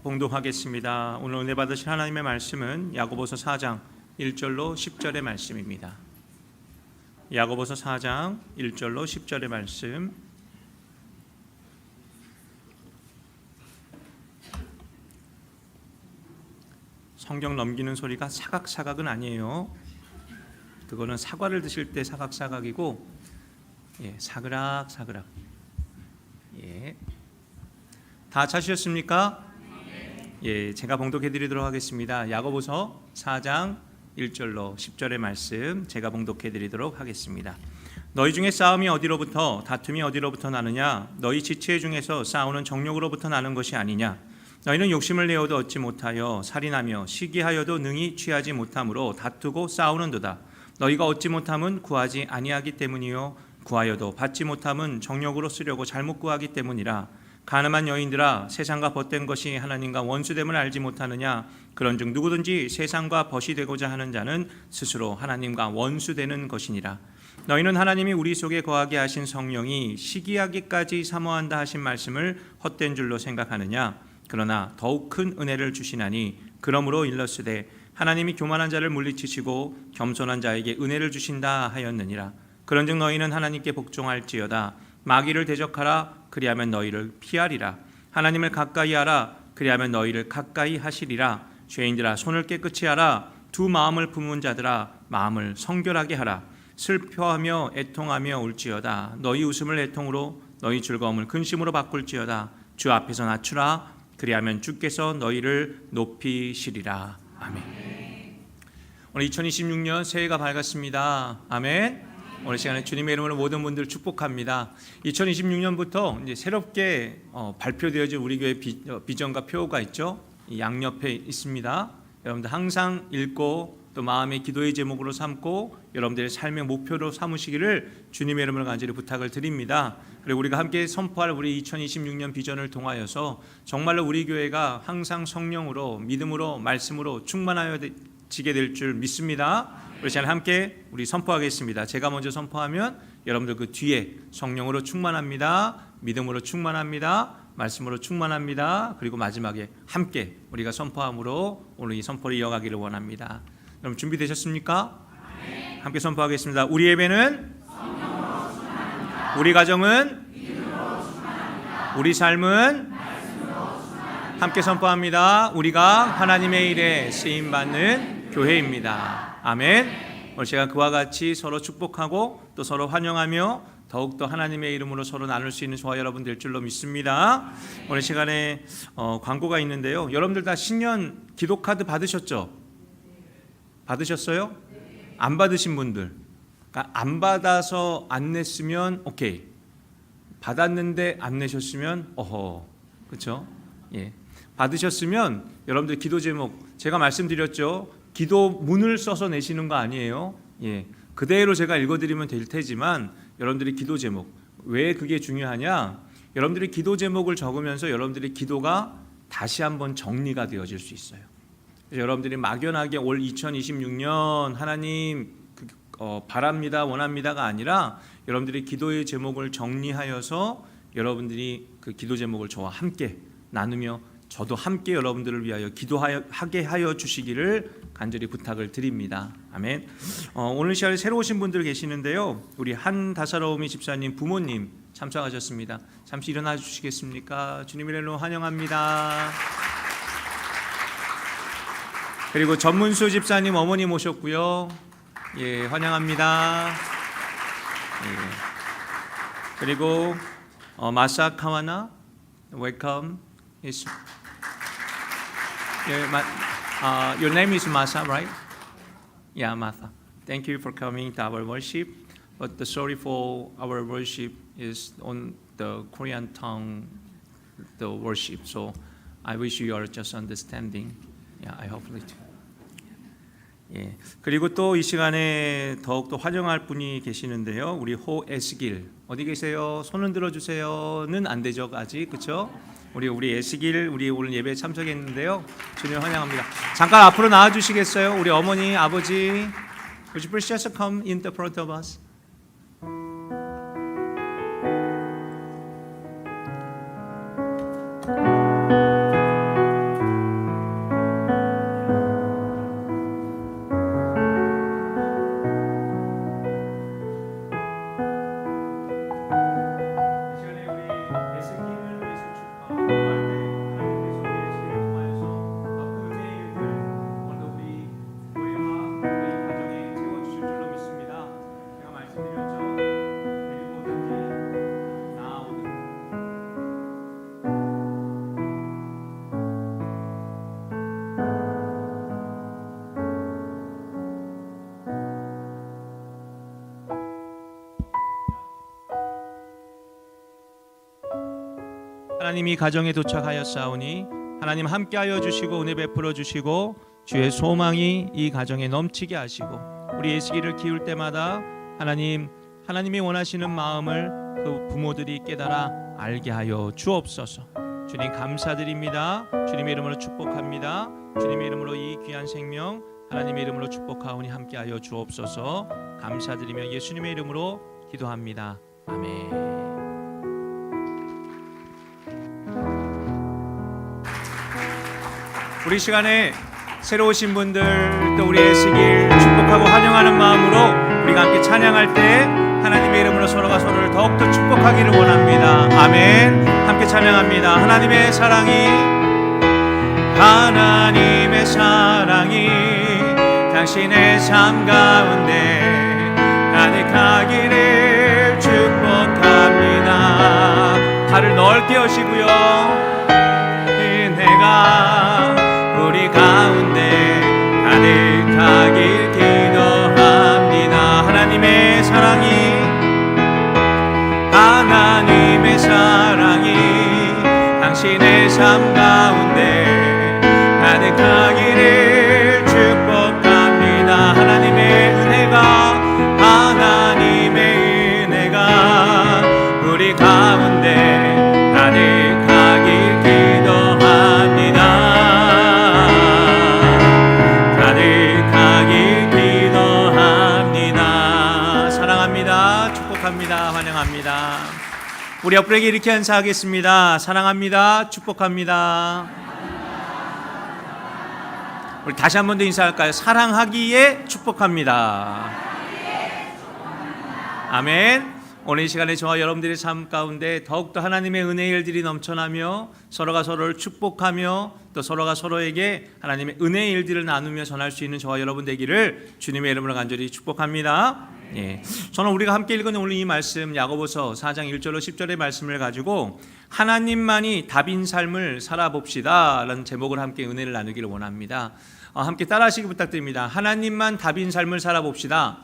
봉독하겠습니다. 오늘 은혜 받으실 하나님의 말씀은 야고보서 4장 1절로 10절의 말씀입니다. 야고보서 4장 1절로 10절의 말씀. 성경 넘기는 소리가 사각사각은 아니에요. 그거는 사과를 드실 때 사각사각이고, 사그락사그락. 다 찾으셨습니까? 제가 봉독해 드리도록 하겠습니다. 야고보서 4장 1절로 10절의 말씀 제가 봉독해 드리도록 하겠습니다. 너희 중에 싸움이 어디로부터 다툼이 어디로부터 나느냐? 너희 지체 중에서 싸우는 정욕으로부터 나는 것이 아니냐? 너희는 욕심을 내어도 얻지 못하여 살인하며 시기하여도 능히 취하지 못함으로 다투고 싸우는도다. 너희가 얻지 못함은 구하지 아니하기 때문이요 구하여도 받지 못함은 정욕으로 쓰려고 잘못 구하기 때문이라. 가늠한 여인들아, 세상과 벗된 것이 하나님과 원수됨을 알지 못하느냐? 그런즉 누구든지 세상과 벗이 되고자 하는 자는 스스로 하나님과 원수되는 것이니라. 너희는 하나님이 우리 속에 거하게 하신 성령이 시기하기까지 사모한다 하신 말씀을 헛된 줄로 생각하느냐? 그러나 더욱 큰 은혜를 주시나니 그러므로 일렀으되 하나님이 교만한 자를 물리치시고 겸손한 자에게 은혜를 주신다 하였느니라. 그런즉 너희는 하나님께 복종할지어다. 마귀를 대적하라. 그리하면 너희를 피하리라. 하나님을 가까이 하라. 그리하면 너희를 가까이 하시리라. 죄인들아, 손을 깨끗이 하라. 두 마음을 품은 자들아, 마음을 성결하게 하라. 슬퍼하며 애통하며 울지어다. 너희 웃음을 애통으로, 너희 즐거움을 근심으로 바꿀지어다. 주 앞에서 낮추라. 그리하면 주께서 너희를 높이시리라. 아멘. 오늘 2026년 새해가 밝았습니다. 아멘. 오늘 시간에 주님의 이름으로 모든 분들 축복합니다. 2026년부터 이제 새롭게 발표되어질 우리 교회 비전과 표가 있죠. 이 양옆에 있습니다. 여러분들 항상 읽고 또 마음의 기도의 제목으로 삼고 여러분들의 삶의 목표로 삼으시기를 주님의 이름으로 간절히 부탁을 드립니다. 그리고 우리가 함께 선포할 우리 2026년 비전을 통하여서 정말로 우리 교회가 항상 성령으로, 믿음으로, 말씀으로 충만하여지게 될 줄 믿습니다. 우리 시간 함께 우리 선포하겠습니다. 제가 먼저 선포하면 여러분들 그 뒤에 성령으로 충만합니다. 믿음으로 충만합니다. 말씀으로 충만합니다. 그리고 마지막에 함께 우리가 선포함으로 오늘 이 선포를 이어가기를 원합니다. 여러분 준비되셨습니까? 네. 함께 선포하겠습니다. 우리 예배는 성령으로 충만합니다. 우리 가정은 믿음으로 충만합니다. 우리 삶은 말씀으로 충만합니다. 함께 선포합니다. 우리가 하나님의 일에 쓰임받는 교회입니다. 아멘. 오늘 제가 그와 같이 서로 축복하고 또 서로 환영하며 더욱더 하나님의 이름으로 서로 나눌 수 있는 저와 여러분 될 줄로 믿습니다. 오늘 시간에 광고가 있는데요. 여러분들 다 신년 기도카드 받으셨죠? 받으셨어요? 안 받으신 분들, 그러니까 안 받아서 안 냈으면 오케이, 받았는데 안 내셨으면 어허, 그렇죠? 받으셨으면 여러분들 기도 제목 제가 말씀드렸죠. 기도 문을 써서 내시는 거 아니에요. 그대로 제가 읽어드리면 될 테지만 여러분들이 기도 제목, 왜 그게 중요하냐? 여러분들이 기도 제목을 적으면서 여러분들의 기도가 다시 한번 정리가 되어질 수 있어요. 그래서 여러분들이 막연하게 올 2026년 하나님 바랍니다, 원합니다가 아니라 여러분들이 기도의 제목을 정리하여서 여러분들이 그 기도 제목을 저와 함께 나누며 저도 함께 여러분들을 위하여 기도하게 하여 주시기를 간절히 부탁을 드립니다. 아멘. 오늘 시간에 새로 오신 분들 계시는데요. 우리 한다사로우미 집사님 부모님 참석하셨습니다. 잠시 일어나 주시겠습니까? 주님의 이름으로 환영합니다. 그리고 전문수 집사님 어머님 오셨고요. 환영합니다. 그리고 마사 카와나 웰컴. Your name is Masa, right? Yeah, Martha. Thank you for coming to our worship. But the sorry for our worship is on the Korean tongue, the worship. So I wish you are just understanding. Yeah, I hope it. 그리고 또 이 시간에 더욱더 환영할 분이 계시는데요. 우리 호에스길 어디 계세요? 손을 들어주세요는 안 되죠 아직, 그렇죠? 우리 에스길 우리 오늘 예배에 참석했는데요. 주님 환영합니다. 잠깐 앞으로 나와 주시겠어요? 우리 어머니, 아버지, would you please just come in the front of us? 하나님이 가정에 도착하였사오니 하나님 함께하여 주시고 은혜 베풀어 주시고 주의 소망이 이 가정에 넘치게 하시고 우리 예식일을 기울 때마다 하나님이 원하시는 마음을 그 부모들이 깨달아 알게 하여 주옵소서. 주님 감사드립니다. 주님의 이름으로 축복합니다. 주님의 이름으로 이 귀한 생명 하나님의 이름으로 축복하오니 함께하여 주옵소서. 감사드리며 예수님의 이름으로 기도합니다. 아멘. 우리 시간에 새로 오신 분들 또 우리 예식일 축복하고 환영하는 마음으로 우리가 함께 찬양할 때 하나님의 이름으로 서로가 서로를 더욱더 축복하기를 원합니다. 아멘. 함께 찬양합니다. 하나님의 사랑이 당신의 삶 가운데 가득하기를 축복합니다. 발을 넓게 여시고요. 은혜가 우리 가운데 가득하길 기도합니다. 하나님의 사랑이 당신의 삶 가운데 가득하기를 축복합니다. 하나님의 은혜가 우리 가운데 가득하길 기도합니다. 가득하길 기도합니다. 사랑합니다. 축복합니다. 환영합니다. 우리 옆분에게 이렇게 인사하겠습니다. 사랑합니다. 축복합니다. 우리 다시 한 번 더 인사할까요? 사랑하기에 축복합니다. 아멘. 오늘 이 시간에 저와 여러분들의 삶 가운데 더욱더 하나님의 은혜의 일들이 넘쳐나며 서로가 서로를 축복하며 또 서로가 서로에게 하나님의 은혜의 일들을 나누며 전할 수 있는 저와 여러분 되기를 주님의 이름으로 간절히 축복합니다. 예, 저는 우리가 함께 읽은 오늘 이 말씀 야고보서 4장 1절로 10절의 말씀을 가지고 하나님만이 답인 삶을 살아봅시다 라는 제목을 함께 은혜를 나누기를 원합니다. 함께 따라하시기 부탁드립니다. 하나님만 답인 삶을 살아봅시다.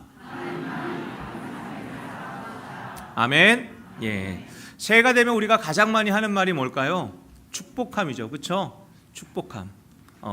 아멘. 예, 새해가 되면 우리가 가장 많이 하는 말이 뭘까요? 축복함이죠. 그렇죠? 축복함.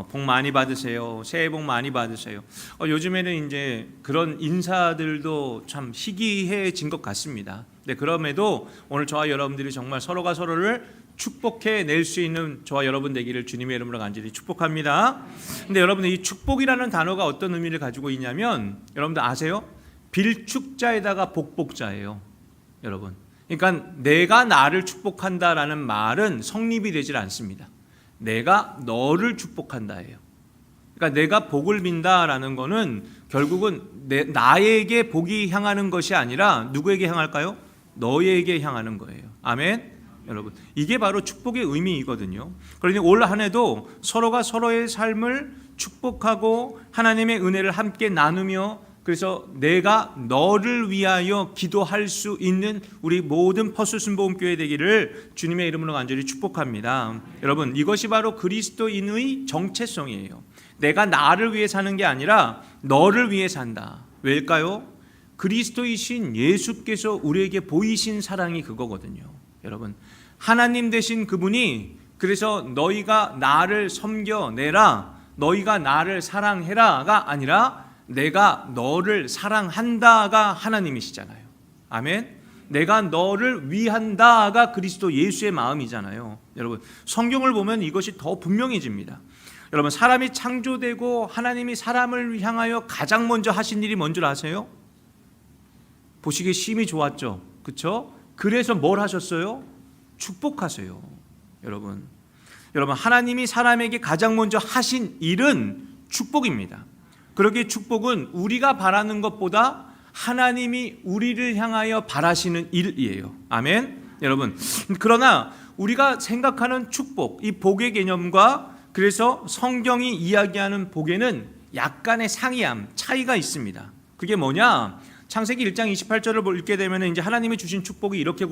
복 많이 받으세요. 새해 복 많이 받으세요. 요즘에는 이제 그런 인사들도 참 희귀해진 것 같습니다. 네, 그럼에도 오늘 저와 여러분들이 정말 서로가 서로를 축복해 낼 수 있는 저와 여러분 되기를 주님의 이름으로 간절히 축복합니다. 근데 여러분들 이 축복이라는 단어가 어떤 의미를 가지고 있냐면 여러분들 아세요? 빌축자에다가 복복자예요. 여러분. 그러니까 내가 나를 축복한다라는 말은 성립이 되질 않습니다. 내가 너를 축복한다예요. 그러니까 내가 복을 빈다라는 거는 결국은 나에게 복이 향하는 것이 아니라 누구에게 향할까요? 너에게 향하는 거예요. 아멘. 여러분, 이게 바로 축복의 의미이거든요. 그러니 올 한 해도 서로가 서로의 삶을 축복하고 하나님의 은혜를 함께 나누며 그래서 내가 너를 위하여 기도할 수 있는 우리 모든 퍼스순복음교회 되기를 주님의 이름으로 간절히 축복합니다. 여러분, 이것이 바로 그리스도인의 정체성이에요. 내가 나를 위해 사는 게 아니라 너를 위해 산다. 왜일까요? 그리스도이신 예수께서 우리에게 보이신 사랑이 그거거든요. 여러분, 하나님 되신 그분이 그래서 너희가 나를 섬겨내라, 너희가 나를 사랑해라가 아니라 내가 너를 사랑한다가 하나님이시잖아요. 아멘. 내가 너를 위한다가 그리스도 예수의 마음이잖아요. 여러분, 성경을 보면 이것이 더 분명해집니다. 여러분, 사람이 창조되고 하나님이 사람을 향하여 가장 먼저 하신 일이 뭔 줄 아세요? 보시기에 심히 좋았죠. 그렇죠? 그래서 뭘 하셨어요? 축복하세요. 여러분, 하나님이 사람에게 가장 먼저 하신 일은 축복입니다. 그러기에 축복은 우리가 바라는 것보다 하나님이 우리를 향하여 바라시는 일이에요. 아멘. 여러분, 그러나 우리가 생각하는 축복, 이 복의 개념과 그래서 성경이 이야기하는 복에는 약간의 상이함, 차이가 있습니다. 그게 뭐냐? 창세기 1장 28절을 읽게 되면 이제 하나님이 주신 축복이 이렇게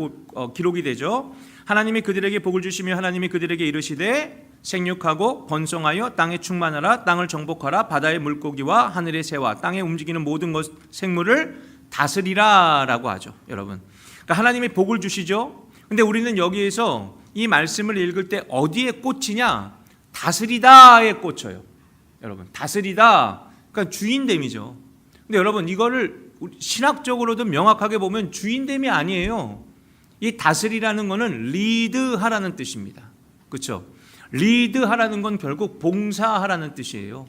기록이 되죠. 하나님이 그들에게 복을 주시며 하나님이 그들에게 이르시되 생육하고 번성하여 땅에 충만하라, 땅을 정복하라, 바다의 물고기와 하늘의 새와 땅에 움직이는 모든 것 생물을 다스리라라고 하죠. 여러분, 그러니까 하나님이 복을 주시죠. 근데 우리는 여기에서 이 말씀을 읽을 때 어디에 꽂히냐? 다스리다에 꽂혀요. 여러분, 다스리다, 그러니까 주인됨이죠. 근데 여러분, 이거를 신학적으로도 명확하게 보면 주인됨이 아니에요. 이 다스리라는 거는 리드하라는 뜻입니다. 그렇죠? 리드하라는 건 결국 봉사하라는 뜻이에요.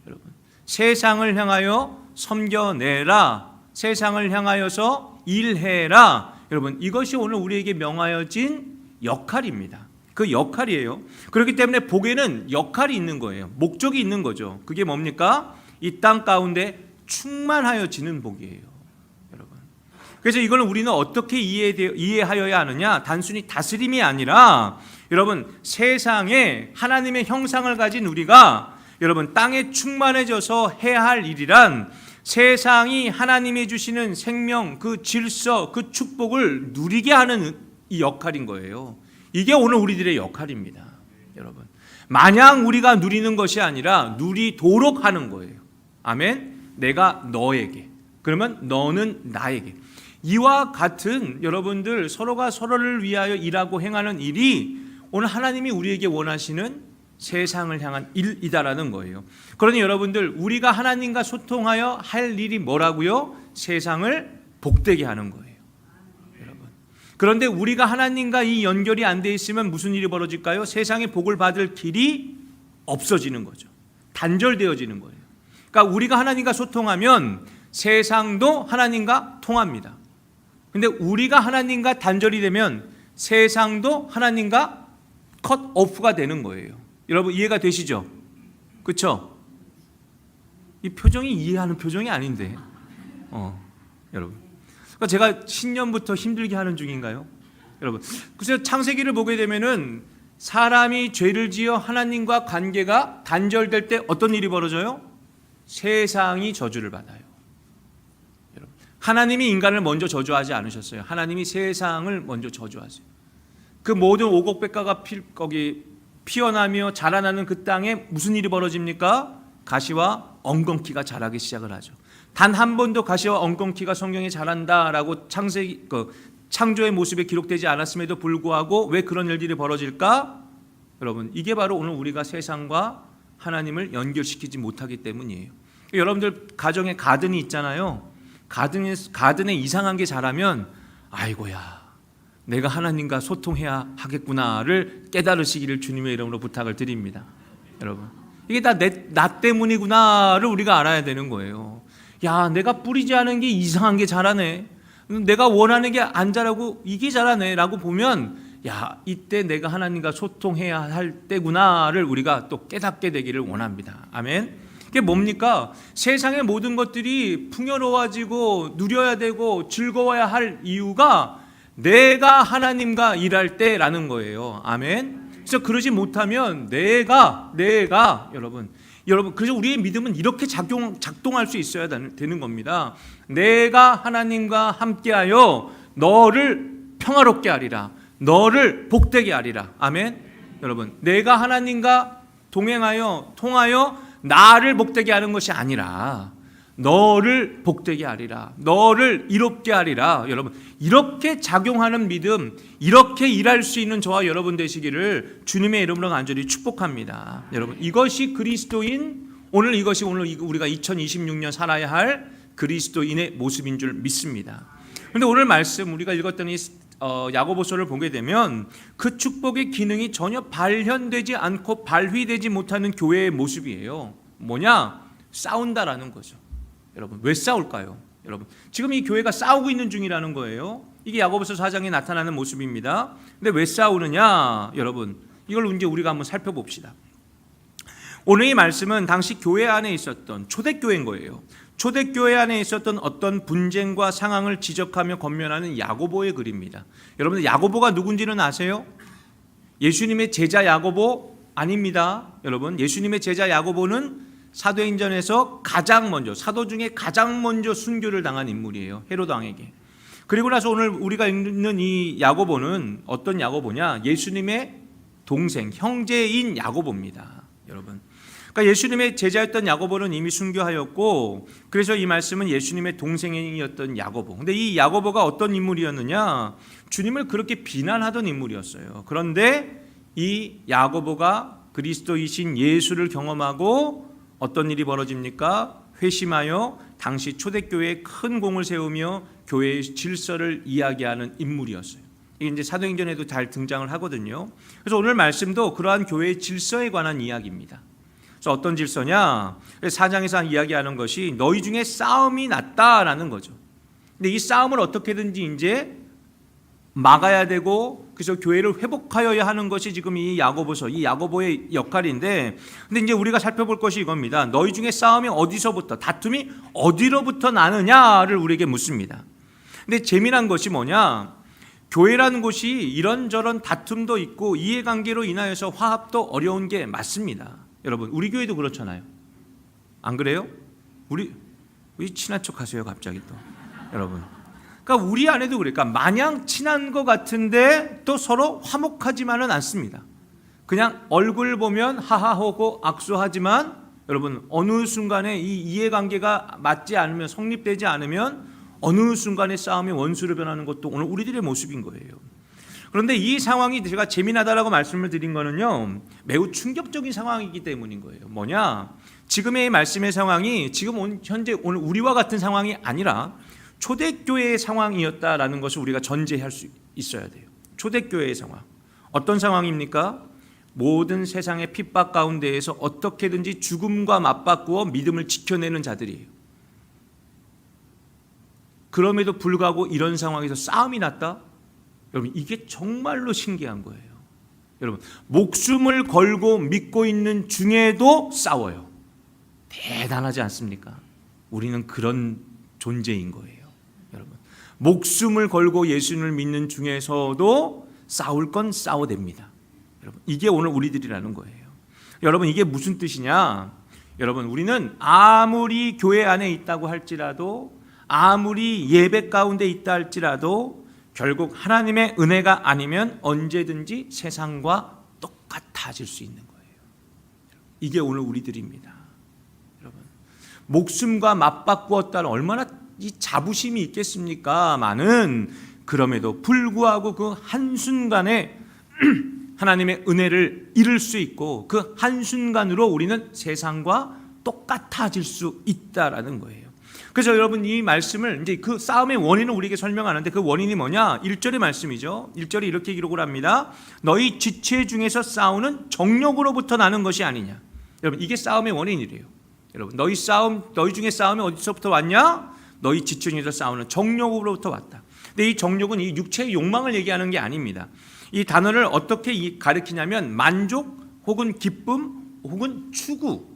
여러분, 세상을 향하여 섬겨내라, 세상을 향하여서 일해라. 여러분, 이것이 오늘 우리에게 명하여진 역할입니다. 그 역할이에요. 그렇기 때문에 복에는 역할이 있는 거예요. 목적이 있는 거죠. 그게 뭡니까? 이 땅 가운데 충만하여지는 복이에요. 여러분, 그래서 이걸 우리는 어떻게 이해하여야 하느냐? 단순히 다스림이 아니라 여러분, 세상에 하나님의 형상을 가진 우리가 여러분 땅에 충만해져서 해야 할 일이란 세상이 하나님이 주시는 생명, 그 질서, 그 축복을 누리게 하는 이 역할인 거예요. 이게 오늘 우리들의 역할입니다. 여러분, 마냥 우리가 누리는 것이 아니라 누리도록 하는 거예요. 아멘. 내가 너에게, 그러면 너는 나에게. 이와 같은 여러분들 서로가 서로를 위하여 일하고 행하는 일이 오늘 하나님이 우리에게 원하시는 세상을 향한 일이다라는 거예요. 그러니 여러분들, 우리가 하나님과 소통하여 할 일이 뭐라고요? 세상을 복되게 하는 거예요. 여러분, 그런데 우리가 하나님과 이 연결이 안 돼 있으면 무슨 일이 벌어질까요? 세상의 복을 받을 길이 없어지는 거죠. 단절되어지는 거예요. 그러니까 우리가 하나님과 소통하면 세상도 하나님과 통합니다. 근데 우리가 하나님과 단절이 되면 세상도 하나님과 컷 오프가 되는 거예요. 여러분, 이해가 되시죠? 그렇죠? 이 표정이 이해하는 표정이 아닌데, 여러분. 그러니까 제가 신년부터 힘들게 하는 중인가요? 여러분, 그래서 창세기를 보게 되면은 사람이 죄를 지어 하나님과 관계가 단절될 때 어떤 일이 벌어져요? 세상이 저주를 받아요. 여러분, 하나님이 인간을 먼저 저주하지 않으셨어요. 하나님이 세상을 먼저 저주하세요. 그 모든 오곡백과가 거기 피어나며 자라나는 그 땅에 무슨 일이 벌어집니까? 가시와 엉겅퀴가 자라기 시작을 하죠. 단 한 번도 가시와 엉겅퀴가 성경에 자란다라고 창조의 모습에 기록되지 않았음에도 불구하고 왜 그런 일들이 벌어질까? 여러분, 이게 바로 오늘 우리가 세상과 하나님을 연결시키지 못하기 때문이에요. 여러분들 가정에 가든이 있잖아요. 가든에 이상한 게 자라면 아이고야, 내가 하나님과 소통해야 하겠구나를 깨달으시기를 주님의 이름으로 부탁을 드립니다. 여러분, 이게 다 나 때문이구나를 우리가 알아야 되는 거예요. 야, 내가 뿌리지 않은 게 이상한 게 자라네, 내가 원하는 게 안 자라고 이게 자라네 라고 보면, 야, 이때 내가 하나님과 소통해야 할 때구나를 우리가 또 깨닫게 되기를 원합니다. 아멘. 이게 뭡니까? 세상의 모든 것들이 풍요로워지고 누려야 되고 즐거워야 할 이유가 내가 하나님과 일할 때라는 거예요. 아멘. 그래서 그러지 못하면 내가 여러분, 그래서 우리의 믿음은 이렇게 작동할 수 있어야 되는 겁니다. 내가 하나님과 함께하여 너를 평화롭게 하리라, 너를 복되게 하리라. 아멘. 여러분, 내가 하나님과 동행하여 통하여 나를 복되게 하는 것이 아니라 너를 복되게 하리라, 너를 이롭게 하리라. 여러분, 이렇게 작용하는 믿음, 이렇게 일할 수 있는 저와 여러분 되시기를 주님의 이름으로 간절히 축복합니다. 여러분, 이것이 그리스도인, 이것이 오늘 우리가 2026년 살아야 할 그리스도인의 모습인 줄 믿습니다. 그런데 오늘 말씀 우리가 읽었던 이 야고보서를 보게 되면 그 축복의 기능이 전혀 발현되지 않고 발휘되지 못하는 교회의 모습이에요. 뭐냐? 싸운다라는 거죠. 여러분, 왜 싸울까요? 여러분, 지금 이 교회가 싸우고 있는 중이라는 거예요. 이게 야고보서 4장에 나타나는 모습입니다. 근데 왜 싸우느냐? 여러분, 이걸 이제 우리가 한번 살펴봅시다. 오늘 이 말씀은 당시 교회 안에 있었던 초대교회인 거예요. 초대교회 안에 있었던 어떤 분쟁과 상황을 지적하며 권면하는 야고보의 글입니다. 여러분들, 야고보가 누군지는 아세요? 예수님의 제자 야고보 아닙니다. 여러분, 예수님의 제자 야고보는 사도행전에서 사도 중에 가장 먼저 순교를 당한 인물이에요. 헤로드 왕에게. 그리고 나서 오늘 우리가 읽는 이 야고보는 어떤 야고보냐? 예수님의 동생, 형제인 야고보입니다. 여러분, 그러니까 예수님의 제자였던 야고보는 이미 순교하였고, 그래서 이 말씀은 예수님의 동생이었던 야고보. 근데 이 야고보가 어떤 인물이었느냐? 주님을 그렇게 비난하던 인물이었어요. 그런데 이 야고보가 그리스도이신 예수를 경험하고 어떤 일이 벌어집니까? 회심하여 당시 초대교회에 큰 공을 세우며 교회의 질서를 이야기하는 인물이었어요. 이게 이제 사도행전에도 잘 등장을 하거든요. 그래서 오늘 말씀도 그러한 교회의 질서에 관한 이야기입니다. 그래서 어떤 질서냐? 4장에서 이야기하는 것이 너희 중에 싸움이 났다라는 거죠. 근데 이 싸움을 어떻게든지 이제 막아야 되고, 그래서 교회를 회복하여야 하는 것이 지금 이 야고보서, 이 야고보의 역할인데, 근데 이제 우리가 살펴볼 것이 이겁니다. 너희 중에 싸움이 어디서부터, 다툼이 어디로부터 나느냐를 우리에게 묻습니다. 근데 재미난 것이 뭐냐? 교회라는 곳이 이런저런 다툼도 있고 이해관계로 인하여서 화합도 어려운 게 맞습니다. 여러분, 우리 교회도 그렇잖아요. 안 그래요? 우리 친한 척 하세요 갑자기 또. 여러분, 그러니까 우리 안에도 그래. 그러니까 마냥 친한 것 같은데 또 서로 화목하지만은 않습니다. 그냥 얼굴 보면 하하호고 악수하지만, 여러분, 어느 순간에 이 이해관계가 맞지 않으면, 성립되지 않으면 어느 순간에 싸움이 원수로 변하는 것도 오늘 우리들의 모습인 거예요. 그런데 이 상황이 제가 재미나다라고 말씀을 드린 거는요, 매우 충격적인 상황이기 때문인 거예요. 뭐냐? 지금의 말씀의 상황이 지금 현재 오늘 우리와 같은 상황이 아니라 초대교회의 상황이었다라는 것을 우리가 전제할 수 있어야 돼요. 초대교회의 상황. 어떤 상황입니까? 모든 세상의 핍박 가운데에서 어떻게든지 죽음과 맞바꾸어 믿음을 지켜내는 자들이에요. 그럼에도 불구하고 이런 상황에서 싸움이 났다? 여러분, 이게 정말로 신기한 거예요. 여러분, 목숨을 걸고 믿고 있는 중에도 싸워요. 대단하지 않습니까? 우리는 그런 존재인 거예요. 여러분, 목숨을 걸고 예수님을 믿는 중에서도 싸울 건 싸워댑니다. 여러분, 이게 오늘 우리들이라는 거예요. 여러분, 이게 무슨 뜻이냐? 여러분, 우리는 아무리 교회 안에 있다고 할지라도, 아무리 예배 가운데 있다 할지라도 결국 하나님의 은혜가 아니면 언제든지 세상과 똑같아질 수 있는 거예요. 이게 오늘 우리들입니다. 여러분, 목숨과 맞바꾸었다는 얼마나 이 자부심이 있겠습니까만은, 그럼에도 불구하고 그 한순간에 하나님의 은혜를 잃을 수 있고, 그 한순간으로 우리는 세상과 똑같아질 수 있다라는 거예요. 그래서 여러분, 이 말씀을 이제 그 싸움의 원인을 우리에게 설명하는데, 그 원인이 뭐냐? 1절의 말씀이죠. 1절에 이렇게 기록을 합니다. 너희 지체 중에서 싸우는 정욕으로부터 나는 것이 아니냐. 여러분, 이게 싸움의 원인이래요. 여러분, 너희 중에 싸움이 어디서부터 왔냐? 너희 지체 중에서 싸우는 정욕으로부터 왔다. 근데 이 정욕은 이 육체의 욕망을 얘기하는 게 아닙니다. 이 단어를 어떻게 가리키냐면 만족 혹은 기쁨 혹은 추구,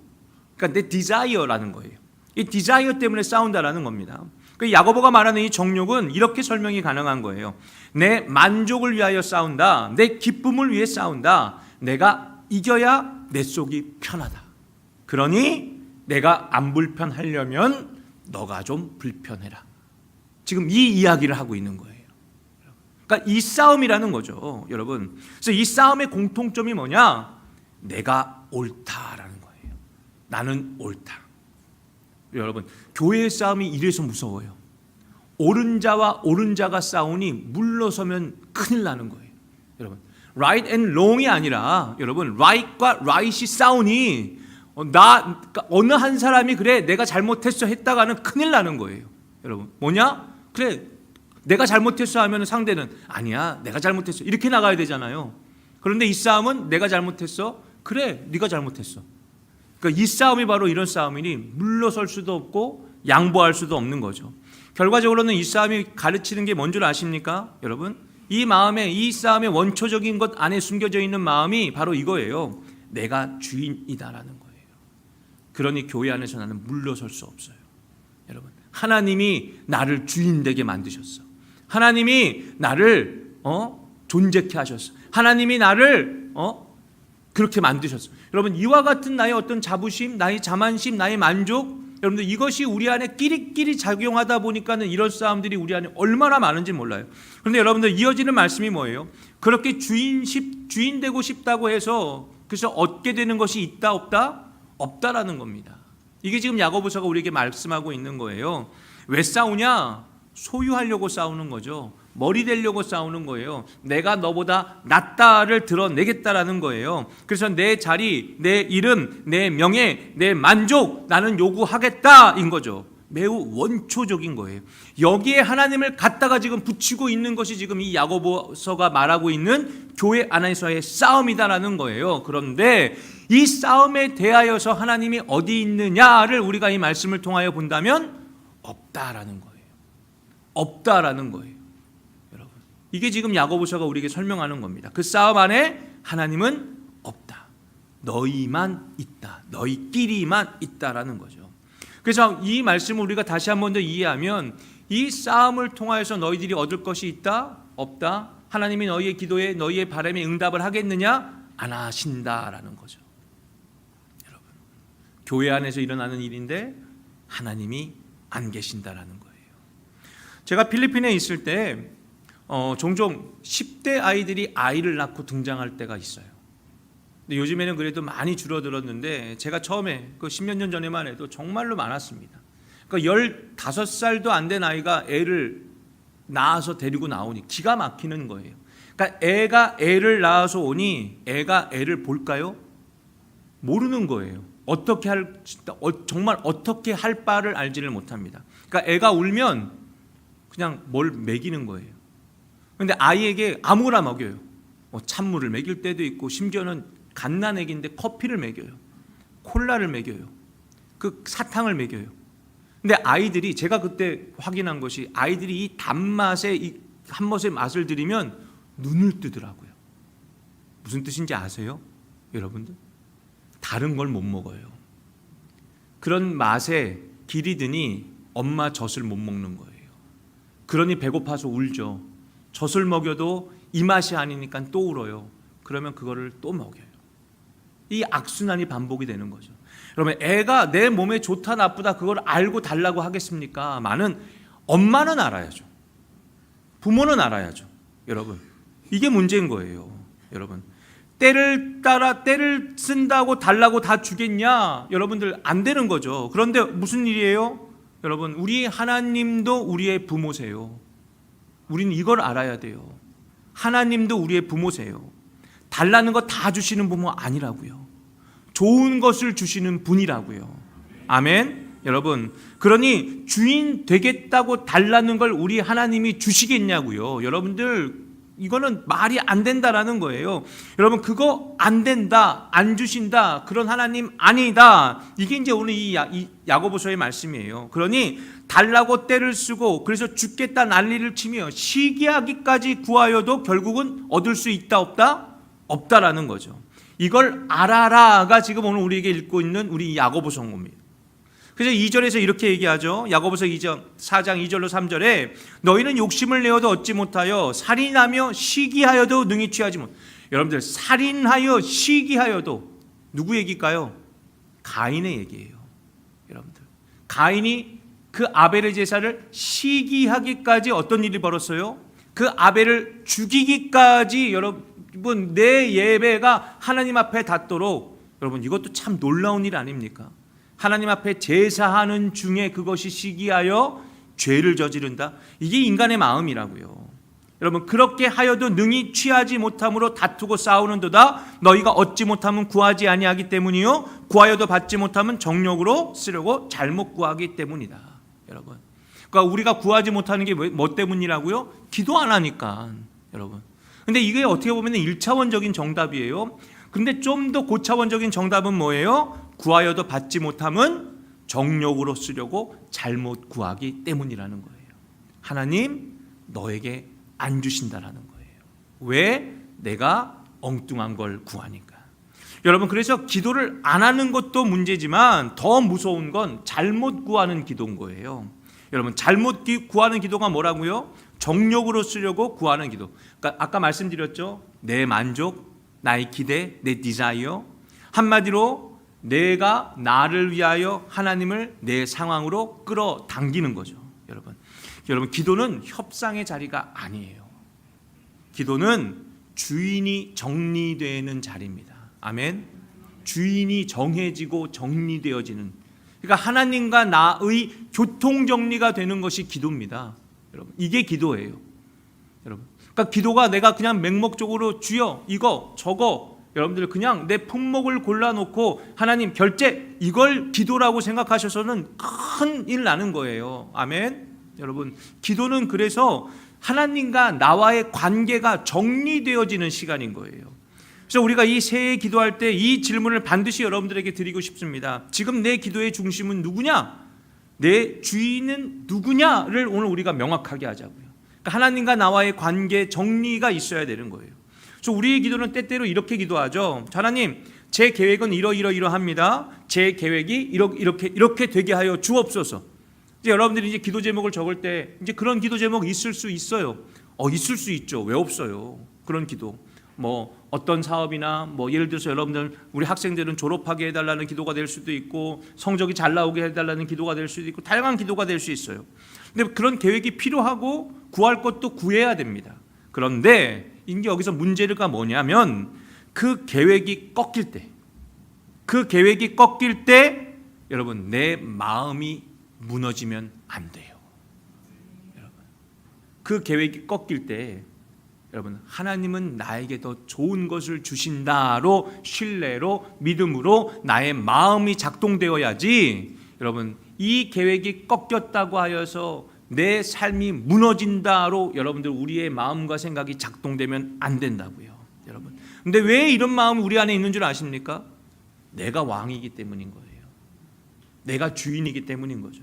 그러니까 내 디자이어라는 거예요. 이 디자이어 때문에 싸운다라는 겁니다. 그 야고보가 말하는 이 정욕은 이렇게 설명이 가능한 거예요. 내 만족을 위하여 싸운다. 내 기쁨을 위해 싸운다. 내가 이겨야 내 속이 편하다. 그러니 내가 안 불편하려면 너가 좀 불편해라. 지금 이 이야기를 하고 있는 거예요. 그러니까 이 싸움이라는 거죠, 여러분. 그래서 이 싸움의 공통점이 뭐냐? 내가 옳다라는 거예요. 나는 옳다. 여러분, 교회의 싸움이 이래서 무서워요. 옳은 자와 옳은 자가 싸우니 물러서면 큰일 나는 거예요. 여러분, right and wrong이 아니라, 여러분, right과 right이 싸우니 어느 한 사람이 그래 내가 잘못했어 했다가는 큰일 나는 거예요. 여러분, 뭐냐? 그래 내가 잘못했어 하면 상대는 아니야 내가 잘못했어 이렇게 나가야 되잖아요. 그런데 이 싸움은 내가 잘못했어, 그래 네가 잘못했어. 그러니까 이 싸움이 바로 이런 싸움이니 물러설 수도 없고 양보할 수도 없는 거죠. 결과적으로는 이 싸움이 가르치는 게 뭔 줄 아십니까? 여러분, 이 싸움의 원초적인 것 안에 숨겨져 있는 마음이 바로 이거예요. 내가 주인이다라는 거예요. 그러니 교회 안에서 나는 물러설 수 없어요. 여러분, 하나님이 나를 주인 되게 만드셨어. 하나님이 나를 존재케 하셨어. 하나님이 나를 그렇게 만드셨어. 여러분, 이와 같은 나의 어떤 자부심, 나의 자만심, 나의 만족, 여러분들 이것이 우리 안에 끼리끼리 작용하다 보니까는 이런 싸움들이 우리 안에 얼마나 많은지 몰라요. 그런데 여러분들 이어지는 말씀이 뭐예요? 그렇게 주인 되고 싶다고 해서 그래서 얻게 되는 것이 있다 없다? 없다라는 겁니다. 이게 지금 야고보서가 우리에게 말씀하고 있는 거예요. 왜 싸우냐? 소유하려고 싸우는 거죠. 머리 되려고 싸우는 거예요. 내가 너보다 낫다를 드러내겠다라는 거예요. 그래서 내 자리, 내 이름, 내 명예, 내 만족 나는 요구하겠다인 거죠. 매우 원초적인 거예요. 여기에 하나님을 갖다가 지금 붙이고 있는 것이 지금 이 야고보서가 말하고 있는 교회 안에서의 싸움이다라는 거예요. 그런데 이 싸움에 대하여서 하나님이 어디 있느냐를 우리가 이 말씀을 통하여 본다면 없다라는 거예요. 없다라는 거예요. 여러분, 이게 지금 야고보서가 우리에게 설명하는 겁니다. 그 싸움 안에 하나님은 없다. 너희만 있다. 너희끼리만 있다라는 거죠. 그래서 이 말씀을 우리가 다시 한 번 더 이해하면 이 싸움을 통하여서 너희들이 얻을 것이 있다? 없다? 하나님이 너희의 기도에 너희의 바람에 응답을 하겠느냐? 안 하신다라는 거죠. 여러분, 교회 안에서 일어나는 일인데 하나님이 안 계신다라는 거예요. 제가 필리핀에 있을 때 종종 10대 아이들이 아이를 낳고 등장할 때가 있어요. 근데 요즘에는 그래도 많이 줄어들었는데 제가 처음에 그 10몇 년 전에만 해도 정말로 많았습니다. 그러니까 15살도 안 된 아이가 애를 낳아서 데리고 나오니 기가 막히는 거예요. 그러니까 애가 애를 낳아서 오니 애가 애를 볼까요? 모르는 거예요. 정말 어떻게 할 바를 알지를 못합니다. 그러니까 애가 울면 그냥 뭘 먹이는 거예요. 그런데 아이에게 아무거나 먹여요. 찬물을 먹일 때도 있고 심지어는 갓난애기인데 커피를 먹여요. 콜라를 먹여요. 그 사탕을 먹여요. 근데 아이들이 제가 그때 확인한 것이 아이들이 이 단맛에 한 번의 맛을 들이면 눈을 뜨더라고요. 무슨 뜻인지 아세요? 여러분들? 다른 걸 못 먹어요. 그런 맛에 길이 드니 엄마 젖을 못 먹는 거예요. 그러니 배고파서 울죠. 젖을 먹여도 이 맛이 아니니까 또 울어요. 그러면 그거를 또 먹여요. 이 악순환이 반복이 되는 거죠. 여러분, 애가 내 몸에 좋다 나쁘다 그걸 알고 달라고 하겠습니까? 엄마는 알아야죠. 부모는 알아야죠. 여러분, 이게 문제인 거예요. 여러분, 때를 쓴다고 달라고 다 주겠냐? 여러분들 안 되는 거죠. 그런데 무슨 일이에요? 여러분, 우리 하나님도 우리의 부모세요. 우리는 이걸 알아야 돼요. 하나님도 우리의 부모세요. 달라는 거 다 주시는 부모 아니라고요. 좋은 것을 주시는 분이라고요. 아멘. 여러분, 그러니 주인 되겠다고 달라는 걸 우리 하나님이 주시겠냐고요. 여러분들, 이거는 말이 안 된다라는 거예요. 여러분, 그거 안 된다, 안 주신다, 그런 하나님 아니다. 이게 이제 오늘 이 야고보서의 말씀이에요. 그러니 달라고 떼를 쓰고 그래서 죽겠다 난리를 치며 시기하기까지 구하여도 결국은 얻을 수 있다 없다? 없다라는 거죠. 이걸 알아라가 지금 오늘 우리에게 읽고 있는 우리 야고보서인 겁니다. 그래서 2절에서 이렇게 얘기하죠. 야고보서 4장 2절로 3절에 너희는 욕심을 내어도 얻지 못하여 살인하며 시기하여도 능히 취하지 못. 여러분들, 살인하여 시기하여도 누구 얘기일까요? 가인의 얘기예요. 여러분들, 가인이 그 아벨의 제사를 시기하기까지 어떤 일이 벌었어요? 그 아벨을 죽이기까지 여러분 내 예배가 하나님 앞에 닿도록, 여러분 이것도 참 놀라운 일 아닙니까? 하나님 앞에 제사하는 중에 그것이 시기하여 죄를 저지른다. 이게 인간의 마음이라고요. 여러분, 그렇게 하여도 능히 취하지 못함으로 다투고 싸우는도다. 너희가 얻지 못하면 구하지 아니하기 때문이요 구하여도 받지 못하면 정욕으로 쓰려고 잘못 구하기 때문이다. 여러분, 그러니까 우리가 구하지 못하는 게 뭐 때문이라고요? 기도 안 하니까. 여러분, 근데 이게 어떻게 보면 1차원적인 정답이에요. 근데 좀 더 고차원적인 정답은 뭐예요? 구하여도 받지 못함은 정욕으로 쓰려고 잘못 구하기 때문이라는 거예요. 하나님 너에게 안 주신다라는 거예요. 왜? 내가 엉뚱한 걸 구하니까. 여러분, 그래서 기도를 안 하는 것도 문제지만 더 무서운 건 잘못 구하는 기도인 거예요. 여러분, 잘못 구하는 기도가 뭐라고요? 정욕으로 쓰려고 구하는 기도. 그러니까 아까 말씀드렸죠. 내 만족, 나의 기대, 내 디자이어. 한마디로 내가 나를 위하여 하나님을 내 상황으로 끌어당기는 거죠. 여러분, 기도는 협상의 자리가 아니에요. 기도는 주인이 정리되는 자리입니다. 아멘. 주인이 정해지고 정리되어지는, 그러니까 하나님과 나의 교통정리가 되는 것이 기도입니다. 여러분, 이게 기도예요. 여러분, 그러니까 기도가 내가 그냥 맹목적으로 주여 이거 저거, 여러분들 그냥 내 품목을 골라놓고 하나님 결제, 이걸 기도라고 생각하셔서는 큰일 나는 거예요. 아멘. 여러분, 기도는 그래서 하나님과 나와의 관계가 정리되어지는 시간인 거예요. 그래서 우리가 이 새해 기도할 때 이 질문을 반드시 여러분들에게 드리고 싶습니다. 지금 내 기도의 중심은 누구냐? 내 주인은 누구냐를 오늘 우리가 명확하게 하자고요. 그러니까 하나님과 나와의 관계 정리가 있어야 되는 거예요. 그래서 우리의 기도는 때때로 이렇게 기도하죠. 하나님, 제 계획은 이러이러합니다. 제 계획이 이렇게 되게 하여 주옵소서. 이제 여러분들이 이제 기도 제목을 적을 때 이제 그런 기도 제목 있을 수 있어요. 있을 수 있죠. 왜 없어요? 그런 기도. 뭐 어떤 사업이나 뭐 예를 들어서 여러분들 우리 학생들은 졸업하게 해달라는 기도가 될 수도 있고 성적이 잘 나오게 해달라는 기도가 될 수도 있고 다양한 기도가 될 수 있어요. 근데 그런 계획이 필요하고 구할 것도 구해야 됩니다. 그런데 이제 여기서 문제가 뭐냐면 그 계획이 꺾일 때 여러분 내 마음이 무너지면 안 돼요. 여러분, 그 계획이 꺾일 때 여러분 하나님은 나에게 더 좋은 것을 주신다로 신뢰로 믿음으로 나의 마음이 작동되어야지, 여러분 이 계획이 꺾였다고 하여서 내 삶이 무너진다로 여러분들 우리의 마음과 생각이 작동되면 안 된다고요. 여러분, 근데 왜 이런 마음이 우리 안에 있는 줄 아십니까? 내가 왕이기 때문인 거예요. 내가 주인이기 때문인 거죠.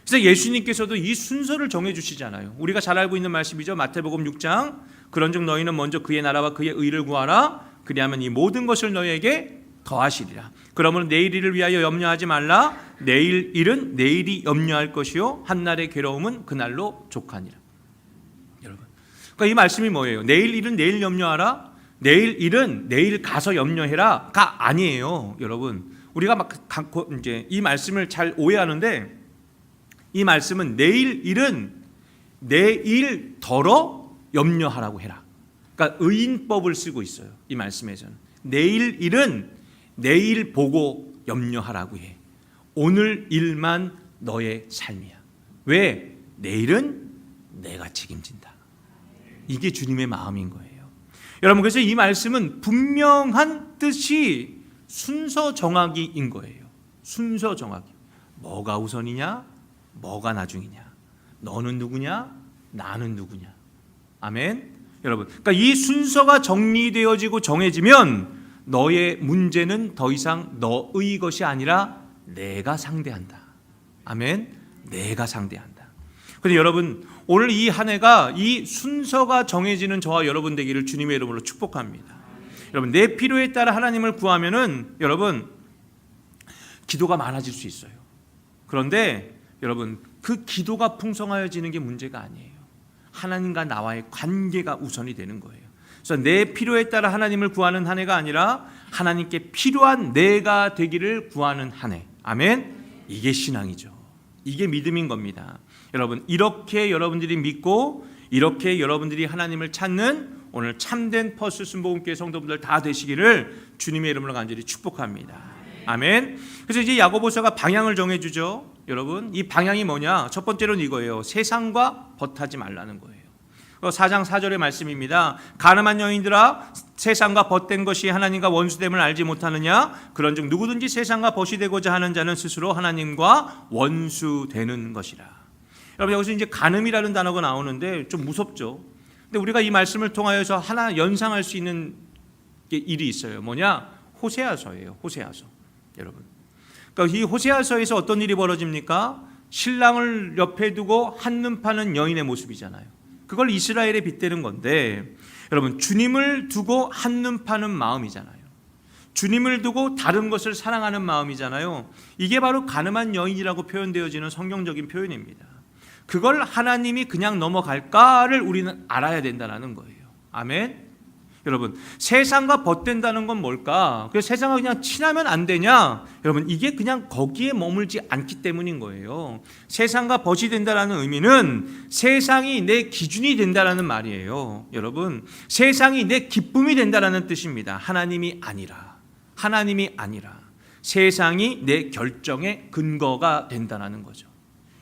그래서 예수님께서도 이 순서를 정해주시잖아요. 우리가 잘 알고 있는 말씀이죠. 마태복음 6장, 그런즉 너희는 먼저 그의 나라와 그의 의를 구하라. 그리하면 이 모든 것을 너희에게 더하시리라. 그러므로 내일 일을 위하여 염려하지 말라. 내일 일은 내일이 염려할 것이요 한날의 괴로움은 그날로 족하니라. 여러분, 그러니까 이 말씀이 뭐예요? 내일 일은 내일 염려하라. 내일 일은 내일 가서 염려해라가 아니에요. 여러분, 우리가 막 이제 이 말씀을 잘 오해하는데, 이 말씀은 내일 일은 내일 덜어 염려하라고 해라. 그러니까 의인법을 쓰고 있어요. 이 말씀에서는 내일 일은 내일 보고 염려하라고 해. 오늘 일만 너의 삶이야. 왜? 내일은 내가 책임진다. 이게 주님의 마음인 거예요. 여러분, 그래서 이 말씀은 분명한 뜻이 순서 정하기인 거예요. 순서 정하기. 뭐가 우선이냐? 뭐가 나중이냐? 너는 누구냐? 나는 누구냐? 아멘. 여러분, 그러니까 이 순서가 정리되어지고 정해지면 너의 문제는 더 이상 너의 것이 아니라 내가 상대한다. 아멘. 내가 상대한다. 그런데 여러분, 오늘 이 한 해가 이 순서가 정해지는 저와 여러분 되기를 주님의 이름으로 축복합니다. 여러분, 내 필요에 따라 하나님을 구하면은 여러분 기도가 많아질 수 있어요. 그런데 여러분, 그 기도가 풍성하여지는 게 문제가 아니에요. 하나님과 나와의 관계가 우선이 되는 거예요. 그래서 내 필요에 따라 하나님을 구하는 한 해가 아니라 하나님께 필요한 내가 되기를 구하는 한 해. 아멘. 이게 신앙이죠. 이게 믿음인 겁니다. 여러분, 이렇게 여러분들이 믿고 이렇게 여러분들이 하나님을 찾는 오늘 참된 퍼스 순복음교회 성도분들 다 되시기를 주님의 이름으로 간절히 축복합니다. 아멘. 그래서 이제 야고보서가 방향을 정해주죠. 여러분, 이 방향이 뭐냐? 첫 번째로는 이거예요. 세상과 벗하지 말라는 거예요. 4장 4절의 말씀입니다. 가늠한 여인들아, 세상과 벗된 것이 하나님과 원수됨을 알지 못하느냐? 그런즉 누구든지 세상과 벗이 되고자 하는 자는 스스로 하나님과 원수되는 것이라. 여러분, 여기서 이제 간음이라는 단어가 나오는데 좀 무섭죠. 근데 우리가 이 말씀을 통하여서 하나 연상할 수 있는 일이 있어요. 뭐냐? 호세아서예요. 호세아서. 여러분, 그러니까 이 호세아서에서 어떤 일이 벌어집니까? 신랑을 옆에 두고 한눈 파는 여인의 모습이잖아요. 그걸 이스라엘에 빗대는 건데, 여러분, 주님을 두고 한눈 파는 마음이잖아요. 주님을 두고 다른 것을 사랑하는 마음이잖아요. 이게 바로 간음한 여인이라고 표현되어지는 성경적인 표현입니다. 그걸 하나님이 그냥 넘어갈까를 우리는 알아야 된다는 거예요. 아멘. 여러분, 세상과 벗된다는 건 뭘까? 그래서 세상과 그냥 친하면 안 되냐? 여러분, 이게 그냥 거기에 머물지 않기 때문인 거예요. 세상과 벗이 된다는 의미는 세상이 내 기준이 된다는 말이에요. 여러분, 세상이 내 기쁨이 된다는 뜻입니다. 하나님이 아니라. 하나님이 아니라 세상이 내 결정의 근거가 된다는 거죠.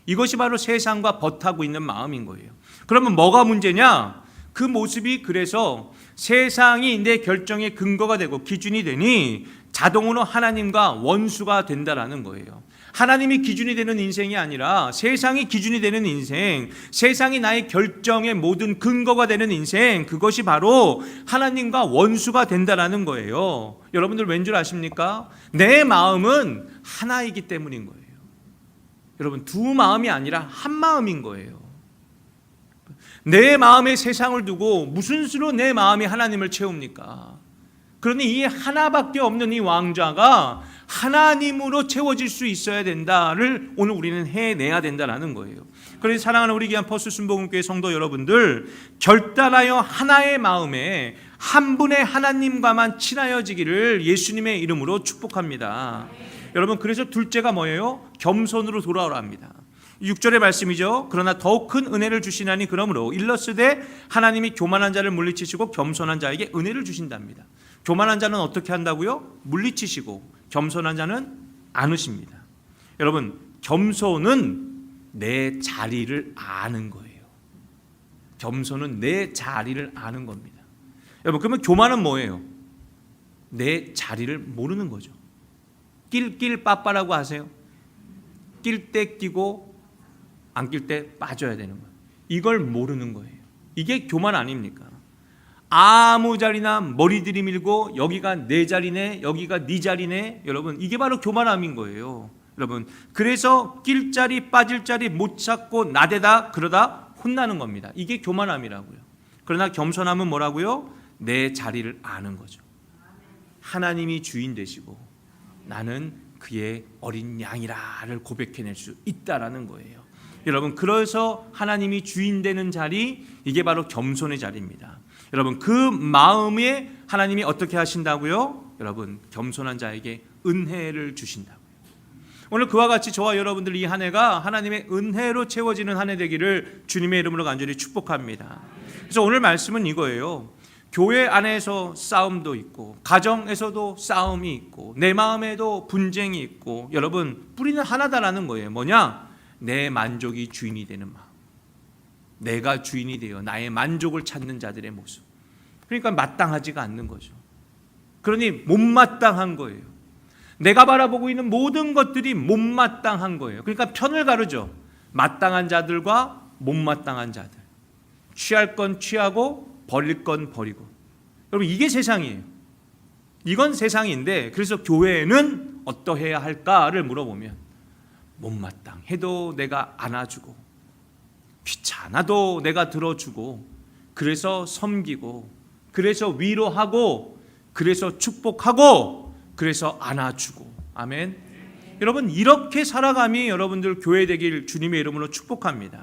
이것이 바로 세상과 벗하고 있는 마음인 거예요. 그러면 뭐가 문제냐? 그 모습이 그래서 세상이 내 결정의 근거가 되고 기준이 되니 자동으로 하나님과 원수가 된다라는 거예요. 하나님이 기준이 되는 인생이 아니라 세상이 기준이 되는 인생, 세상이 나의 결정의 모든 근거가 되는 인생, 그것이 바로 하나님과 원수가 된다라는 거예요. 여러분들 왠 줄 아십니까? 내 마음은 하나이기 때문인 거예요. 여러분, 두 마음이 아니라 한 마음인 거예요. 내 마음에 세상을 두고 무슨 수로 내 마음이 하나님을 채웁니까? 그러니 이 하나밖에 없는 이 왕좌가 하나님으로 채워질 수 있어야 된다를 오늘 우리는 해내야 된다는 거예요. 그래서 사랑하는 우리 귀한 퍼스 순복음교회 성도 여러분들, 결단하여 하나의 마음에 한 분의 하나님과만 친하여지기를 예수님의 이름으로 축복합니다. 여러분, 그래서 둘째가 뭐예요? 겸손으로 돌아오라 합니다. 6절의 말씀이죠. 그러나 더욱 큰 은혜를 주시나니 그러므로 일러스되 하나님이 교만한 자를 물리치시고 겸손한 자에게 은혜를 주신답니다. 교만한 자는 어떻게 한다고요? 물리치시고 겸손한 자는 안으십니다. 여러분, 겸손은 내 자리를 아는 거예요. 겸손은 내 자리를 아는 겁니다. 여러분, 그러면 교만은 뭐예요? 내 자리를 모르는 거죠. 낄 빠빠라고 하세요. 낄 때 끼고 안 낄 때 빠져야 되는 거예요. 이걸 모르는 거예요. 이게 교만 아닙니까? 아무 자리나 머리 들이밀고 여기가 내 자리네, 여기가 네 자리네. 여러분, 이게 바로 교만함인 거예요. 여러분, 그래서 낄 자리 빠질 자리 못 찾고 나대다 그러다 혼나는 겁니다. 이게 교만함이라고요. 그러나 겸손함은 뭐라고요? 내 자리를 아는 거죠. 하나님이 주인 되시고 나는 그의 어린 양이라를 고백해낼 수 있다라는 거예요. 여러분, 그래서 하나님이 주인 되는 자리, 이게 바로 겸손의 자리입니다. 여러분, 그 마음에 하나님이 어떻게 하신다고요? 여러분, 겸손한 자에게 은혜를 주신다고요. 오늘 그와 같이 저와 여러분들 이 한 해가 하나님의 은혜로 채워지는 한 해 되기를 주님의 이름으로 간절히 축복합니다. 그래서 오늘 말씀은 이거예요. 교회 안에서 싸움도 있고 가정에서도 싸움이 있고 내 마음에도 분쟁이 있고, 여러분, 뿌리는 하나다라는 거예요. 뭐냐? 내 만족이 주인이 되는 마음, 내가 주인이 되어 나의 만족을 찾는 자들의 모습. 그러니까 마땅하지가 않는 거죠. 그러니 못마땅한 거예요. 내가 바라보고 있는 모든 것들이 못마땅한 거예요. 그러니까 편을 가르죠. 마땅한 자들과 못마땅한 자들. 취할 건 취하고 버릴 건 버리고. 여러분, 이게 세상이에요. 이건 세상인데, 그래서 교회는 어떠해야 할까를 물어보면 못마땅해도 내가 안아주고 귀찮아도 내가 들어주고, 그래서 섬기고, 그래서 위로하고, 그래서 축복하고, 그래서 안아주고. 아멘. 여러분, 이렇게 살아감이 여러분들 교회 되길 주님의 이름으로 축복합니다.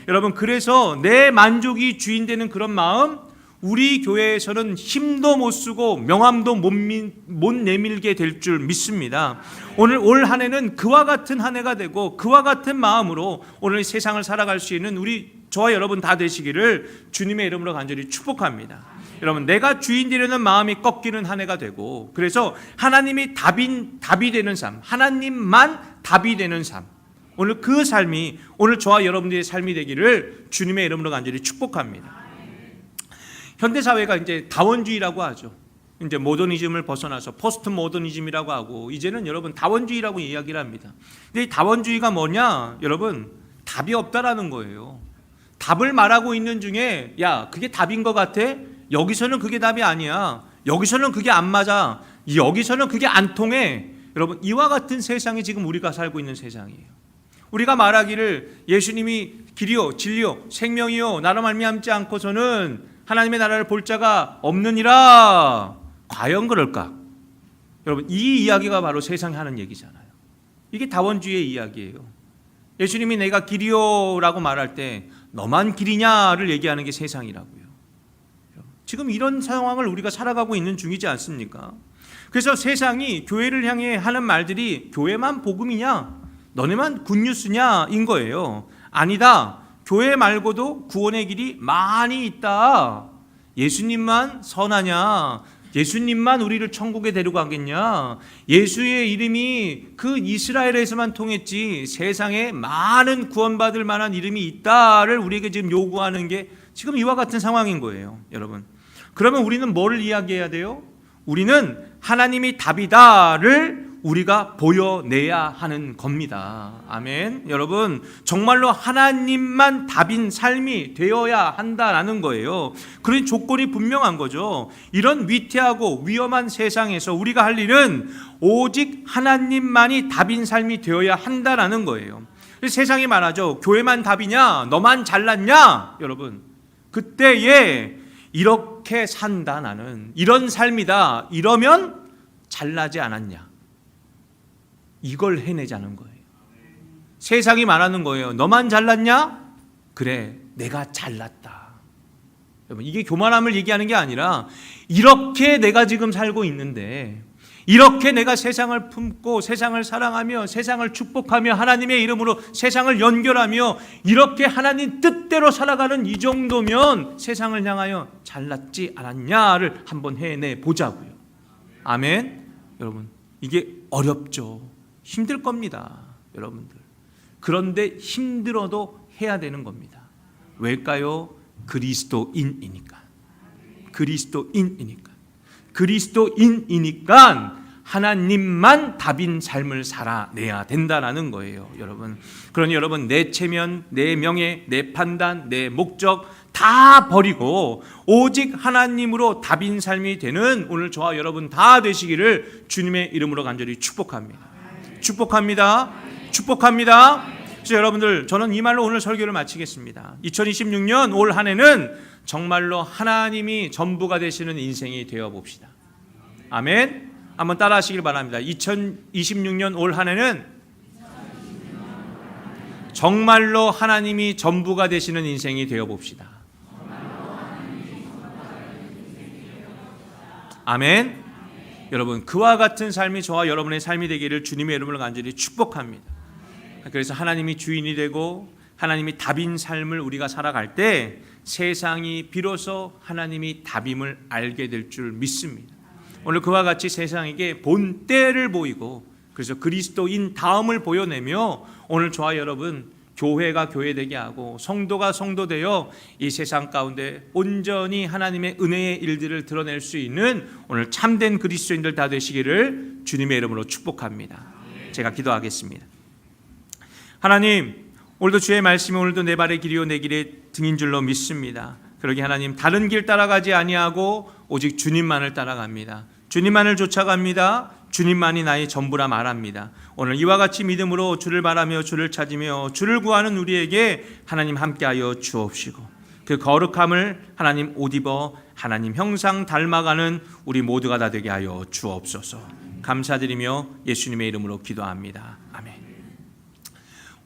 여러분, 그래서 내 만족이 주인 되는 그런 마음, 우리 교회에서는 힘도 못 쓰고 명함도 못 내밀게 될 줄 믿습니다. 오늘 올 한 해는 그와 같은 한 해가 되고 그와 같은 마음으로 오늘 세상을 살아갈 수 있는 저와 여러분 다 되시기를 주님의 이름으로 간절히 축복합니다. 여러분, 내가 주인 되려는 마음이 꺾이는 한 해가 되고, 그래서 하나님이 답이 되는 삶, 하나님만 답이 되는 삶, 오늘 그 삶이 오늘 저와 여러분들의 삶이 되기를 주님의 이름으로 간절히 축복합니다. 현대 사회가 이제 다원주의라고 하죠. 이제 모더니즘을 벗어나서 포스트 모더니즘이라고 하고, 이제는 여러분 다원주의라고 이야기를 합니다. 근데 이 다원주의가 뭐냐? 여러분, 답이 없다라는 거예요. 답을 말하고 있는 중에, 야, 그게 답인 것 같아? 여기서는 그게 답이 아니야. 여기서는 그게 안 맞아. 여기서는 그게 안 통해. 여러분, 이와 같은 세상이 지금 우리가 살고 있는 세상이에요. 우리가 말하기를 예수님이 길이요 진리요 생명이요 나로 말미암지 않고서는 하나님의 나라를 볼 자가 없느니라. 과연 그럴까? 여러분, 이 이야기가 바로 세상이 하는 얘기잖아요. 이게 다원주의의 이야기예요. 예수님이 내가 길이요라고 말할 때 너만 길이냐를 얘기하는 게 세상이라고요. 지금 이런 상황을 우리가 살아가고 있는 중이지 않습니까? 그래서 세상이 교회를 향해 하는 말들이 교회만 복음이냐, 너네만 굿뉴스냐인 거예요. 아니다. 교회 말고도 구원의 길이 많이 있다. 예수님만 선하냐, 예수님만 우리를 천국에 데려가겠냐? 예수의 이름이 그 이스라엘에서만 통했지 세상에 많은 구원받을 만한 이름이 있다를 우리에게 지금 요구하는 게 지금 이와 같은 상황인 거예요, 여러분. 그러면 우리는 뭘 이야기해야 돼요? 우리는 하나님이 답이다를 우리가 보여내야 하는 겁니다. 아멘. 여러분, 정말로 하나님만 답인 삶이 되어야 한다라는 거예요. 그런 조건이 분명한 거죠. 이런 위태하고 위험한 세상에서 우리가 할 일은 오직 하나님만이 답인 삶이 되어야 한다라는 거예요. 세상이 말하죠. 교회만 답이냐? 너만 잘났냐? 여러분, 그때에 이렇게 산다 나는, 이런 삶이다, 이러면 잘나지 않았냐? 이걸 해내자는 거예요. 세상이 말하는 거예요. 너만 잘났냐? 그래, 내가 잘났다. 여러분, 이게 교만함을 얘기하는 게 아니라 이렇게 내가 지금 살고 있는데, 이렇게 내가 세상을 품고 세상을 사랑하며 세상을 축복하며 하나님의 이름으로 세상을 연결하며 이렇게 하나님 뜻대로 살아가는 이 정도면 세상을 향하여 잘났지 않았냐를 한번 해내 보자고요. 아멘. 여러분, 이게 어렵죠. 힘들 겁니다, 여러분들. 그런데 힘들어도 해야 되는 겁니다. 왜일까요? 그리스도인이니까. 그리스도인이니까 하나님만 답인 삶을 살아내야 된다라는 거예요, 여러분. 그러니 여러분, 내 체면, 내 명예, 내 판단, 내 목적 다 버리고 오직 하나님으로 답인 삶이 되는 오늘 저와 여러분 다 되시기를 주님의 이름으로 간절히 축복합니다. 그래서 여러분들, 저는 이 말로 오늘 설교를 마치겠습니다. 2026년 올 한 해는 정말로 하나님이 전부가 되시는 인생이 되어 봅시다. 아멘. 한번 따라 하시길 바랍니다. 2026년 올 한 해는 정말로 하나님이 전부가 되시는 인생이 되어 봅시다. 아멘. 여러분, 그와 같은 삶이 저와 여러분의 삶이 되기를 주님의 이름으로 간절히 축복합니다. 그래서 하나님이 주인이 되고 하나님이 답인 삶을 우리가 살아갈 때 세상이 비로소 하나님이 답임을 알게 될 줄 믿습니다. 오늘 그와 같이 세상에게 본때를 보이고 그래서 그리스도인 다음을 보여내며 오늘 저와 여러분 교회가 교회되게 하고 성도가 성도되어 이 세상 가운데 온전히 하나님의 은혜의 일들을 드러낼 수 있는 오늘 참된 그리스도인들 다 되시기를 주님의 이름으로 축복합니다. 제가 기도하겠습니다. 하나님, 오늘도 주의 말씀이 오늘도 내 발의 길이요 내 길의 등인 줄로 믿습니다. 그러기 하나님, 다른 길 따라가지 아니하고 오직 주님만을 따라갑니다. 주님만을 쫓아갑니다. 주님만이 나의 전부라 말합니다. 오늘 이와 같이 믿음으로 주를 바라며 주를 찾으며 주를 구하는 우리에게 하나님 함께하여 주옵시고 그 거룩함을 하나님 옷 입어 하나님 형상 닮아가는 우리 모두가 다 되게 하여 주옵소서. 감사드리며 예수님의 이름으로 기도합니다. 아멘.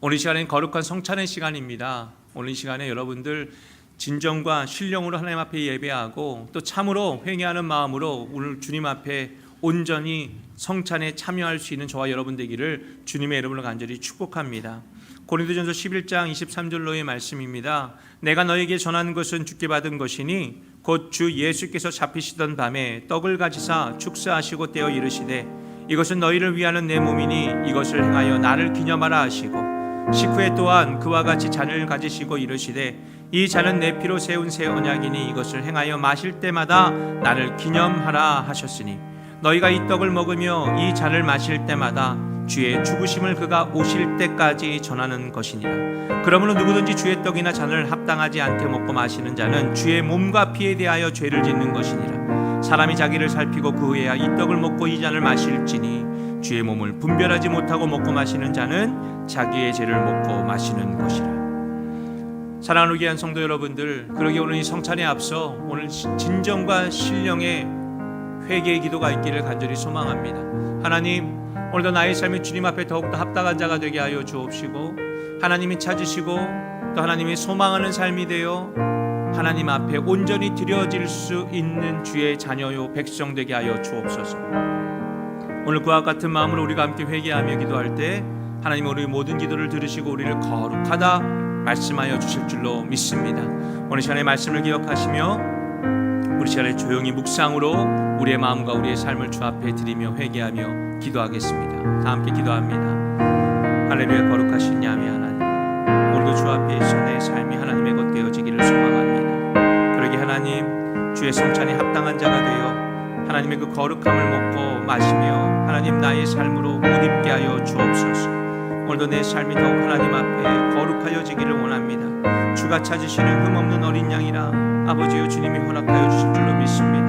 오늘 이 시간은 거룩한 성찬의 시간입니다. 오늘 이 시간에 여러분들 진정과 신령으로 하나님 앞에 예배하고 또 참으로 회개하는 마음으로 오늘 주님 앞에 온전히 성찬에 참여할 수 있는 저와 여러분 되기를 주님의 이름으로 간절히 축복합니다. 고린도전서 11장 23절로의 말씀입니다. 내가 너에게 전하는 것은 주께 받은 것이니 곧 주 예수께서 잡히시던 밤에 떡을 가지사 축사하시고 떼어 이르시되 이것은 너희를 위하는 내 몸이니 이것을 행하여 나를 기념하라 하시고 식후에 또한 그와 같이 잔을 가지시고 이르시되 이 잔은 내 피로 세운 새 언약이니 이것을 행하여 마실 때마다 나를 기념하라 하셨으니 너희가 이 떡을 먹으며 이 잔을 마실 때마다 주의 죽으심을 그가 오실 때까지 전하는 것이니라. 그러므로 누구든지 주의 떡이나 잔을 합당하지 않게 먹고 마시는 자는 주의 몸과 피에 대하여 죄를 짓는 것이니라. 사람이 자기를 살피고 그후에야 이 떡을 먹고 이 잔을 마실지니 주의 몸을 분별하지 못하고 먹고 마시는 자는 자기의 죄를 먹고 마시는 것이라. 사랑하는 귀한 성도 여러분들, 그러기 오늘 이 성찬에 앞서 오늘 진정과 신령의 회개의 기도가 있기를 간절히 소망합니다. 하나님, 오늘도 나의 삶이 주님 앞에 더욱더 합당한 자가 되게 하여 주옵시고 하나님이 찾으시고 또 하나님이 소망하는 삶이 되어 하나님 앞에 온전히 드려질 수 있는 주의 자녀요 백성 되게 하여 주옵소서. 오늘 그와 같은 마음으로 우리가 함께 회개하며 기도할 때 하나님 우리 모든 기도를 들으시고 우리를 거룩하다 말씀하여 주실 줄로 믿습니다. 오늘 시간의 말씀을 기억하시며 우리 시간에 조용히 묵상으로 우리의 마음과 우리의 삶을 주 앞에 드리며 회개하며 기도하겠습니다. 다 함께 기도합니다. 할렐루야. 거룩하신 야훼 하나님, 오늘도 주 앞에 있어 내 삶이 하나님의 것 되어지기를 소망합니다. 그러게 하나님, 주의 성찬에 합당한 자가 되어 하나님의 그 거룩함을 먹고 마시며 하나님 나의 삶으로 못 입게 하여 주옵소서. 오늘도 내 삶이 더욱 하나님 앞에 거룩하여지기를 원합니다. 주가 찾으시는 흠없는 어린 양이라 아버지여 주님이 허락하여 주실 줄로 믿습니다.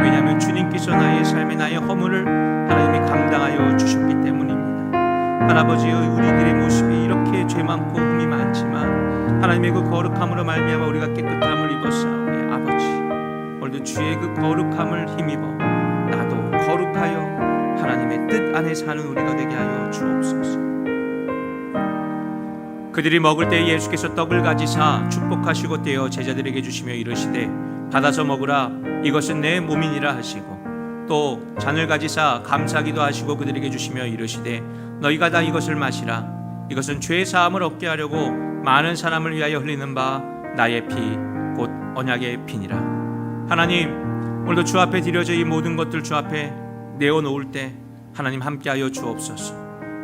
왜냐하면 주님께서 나의 삶에 나의 허물을 하나님이 감당하여 주셨기 때문입니다. 아버지여, 우리들의 모습이 이렇게 죄 많고 흠이 많지만 하나님의 그 거룩함으로 말미암아 우리가 깨끗함을 입었사오니 아버지, 오늘도 주의 그 거룩함을 힘입어 나도 거룩하여 하나님의 뜻 안에 사는 우리가 되게 하여 주옵소서. 그들이 먹을 때 예수께서 떡을 가지사 축복하시고 떼어 제자들에게 주시며 이르시되 받아서 먹으라, 이것은 내 몸이니라 하시고 또 잔을 가지사 감사기도 하시고 그들에게 주시며 이르시되 너희가 다 이것을 마시라, 이것은 죄 사함을 얻게 하려고 많은 사람을 위하여 흘리는 바 나의 피 곧 언약의 피니라. 하나님, 오늘도 주 앞에 드려져 이 모든 것들 주 앞에 내어놓을 때 하나님 함께하여 주옵소서.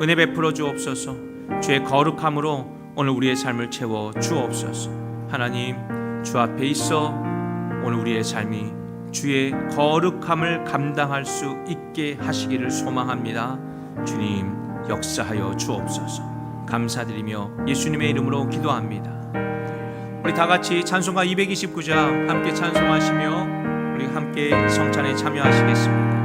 은혜 베풀어 주옵소서. 주의 거룩함으로 오늘 우리의 삶을 채워 주옵소서. 하나님, 주 앞에 있어 오늘 우리의 삶이 주의 거룩함을 감당할 수 있게 하시기를 소망합니다. 주님, 역사하여 주옵소서. 감사드리며 예수님의 이름으로 기도합니다. 우리 다 같이 찬송가 229장 함께 찬송하시며 우리 함께 성찬에 참여하시겠습니다.